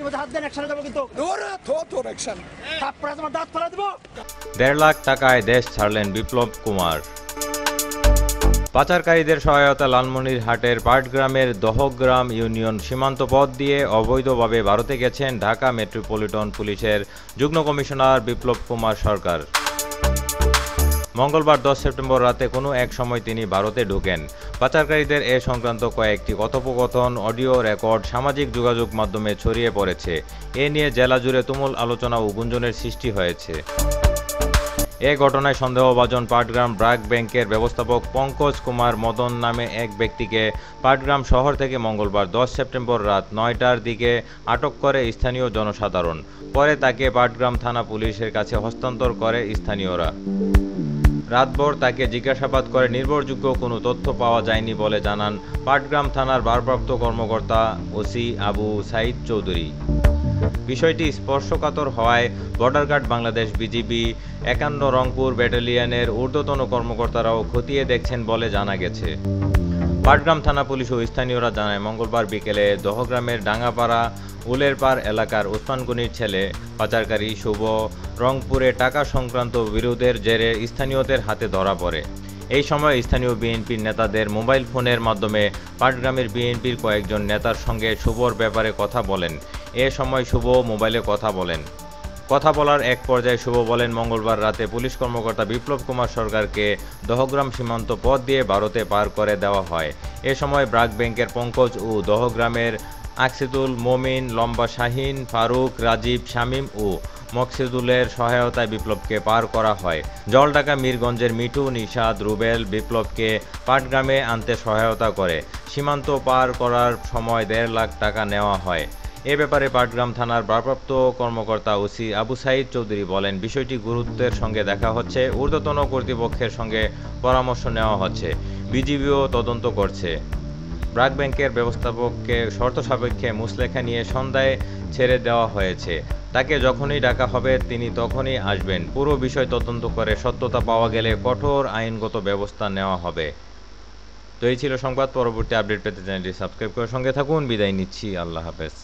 মধ্যে হাত দেন, একসাথে যাবো কিন্তু। 1.5 লাখ টাকায় দেশ ছাড়লেন বিপ্লব কুমার। পাচারকারীদের সহায়তা লালমনিরহাটের পাটগ্রামের দহগ্রাম ইউনিয়ন সীমান্ত পথ দিয়ে অবৈধভাবে ভারতে গেছেন ঢাকা মেট্রোপলিটন পুলিশের যুগ্ম কমিশনার বিপ্লব কুমার সরকার। মঙ্গলবার 10 সেপ্টেম্বর রাতে কোনো এক সময় তিনি ভারতে ঢোকেন। পাচারকারীদের এ সংক্রান্ত কয়েকটি কথোপকথন অডিও রেকর্ড সামাজিক যোগাযোগ মাধ্যমে ছড়িয়ে পড়েছে। এ নিয়ে জেলা জুড়ে তুমুল আলোচনা ও গুঞ্জনের সৃষ্টি হয়েছে। এ ঘটনায় সন্দেহভাজন পাটগ্রাম ব্র্যাক ব্যাংকের ব্যবস্থাপক পঙ্কজ কুমার মদন নামে এক ব্যক্তিকে পাটগ্রাম শহর থেকে মঙ্গলবার 10 সেপ্টেম্বর রাত 9টার দিকে আটক করে স্থানীয় জনসাধারণ। পরে তাকে পাটগ্রাম থানা পুলিশের কাছে হস্তান্তর করে স্থানীয়রা। রাতভর তাকে জিজ্ঞাসাবাদ করে নির্ভরযোগ্য কোনো তথ্য পাওয়া যায়নি বলে জানান পাটগ্রাম থানার ভারপ্রাপ্ত কর্মকর্তা ওসি আবু সাইদ চৌধুরী। বিষয়টি স্পর্শকাতর হওয়ায় border guard Bangladesh BGB 51 Rangpur ব্যাটালিয়নের ঊর্ধ্বতন কর্মকর্তারাও খতিয়ে দেখছেন বলে জানা গেছে। পাটগ্রাম থানা পুলিশ ও স্থানীয়রা জানায় মঙ্গলবার বিকেলে দহগ্রামের ডাঙ্গাপাড়া উলেরপাড় এলাকার ওসমান গনির ছেলে পাচারকারী শুভ রংপুরে টাকা সংক্রান্ত বিরোধের জেরে স্থানীয়দের হাতে ধরা পড়ে। এই সময় স্থানীয় বিএনপির নেতাদের মোবাইল ফোনের মাধ্যমে পাটগ্রামের বিএনপির কয়েকজন নেতার সঙ্গে শুভর ব্যাপারে কথা বলেন। এ সময় শুভ মোবাইলে কথা বলার এক পর্যায়ে শুভ বলেন মঙ্গলবার রাতে পুলিশ কর্মকর্তা বিপ্লব কুমার সরকারকে দহগ্রাম সীমান্ত পথ দিয়ে ভারতে পার করে দেওয়া হয়। এ সময় ব্র্যাক ব্যাংকের পঙ্কজ ও দহগ্রামের আকসিদুল মমিন, লম্বা শাহিন, ফারুক, রাজীব, শামীম ও মকসিদুলের সহায়তায় বিপ্লবকে পার করা হয়। জলঢাকা মিরগঞ্জের মিঠু, নিশাদ, রুবেল বিপ্লবকে পাটগ্রামে আনতে সহায়তা করে। সীমান্ত পার করার সময় 1.5 লাখ টাকা নেওয়া হয়। এ ব্যাপারে পাটগ্রাম থানার ভারপ্রাপ্ত কর্মকর্তা ওসি আবু সাইদ চৌধুরী বলেন, বিষয়টি গুরুত্বের সঙ্গে দেখা হচ্ছে, ঊর্ধ্বতন কর্তৃপক্ষের সঙ্গে পরামর্শ নেওয়া হচ্ছে, বিজিবিও তদন্ত করছে। ব্র্যাক ব্যাংকের ব্যবস্থাপককে শর্ত সাপেক্ষে মুচলেখা নিয়ে সন্ধ্যায় ছেড়ে দেওয়া হয়েছে। তাকে যখনই ডাকা হবে তিনি তখনই আসবেন। পুরো বিষয় তদন্ত করে সত্যতা পাওয়া গেলে কঠোর আইনগত ব্যবস্থা নেওয়া হবে। তো এই ছিল সংবাদ। পরবর্তী আপডেট পেতে চ্যানেলটি সাবস্ক্রাইব করে সঙ্গে থাকুন। বিদায় নিচ্ছি। আল্লাহ হাফেজ।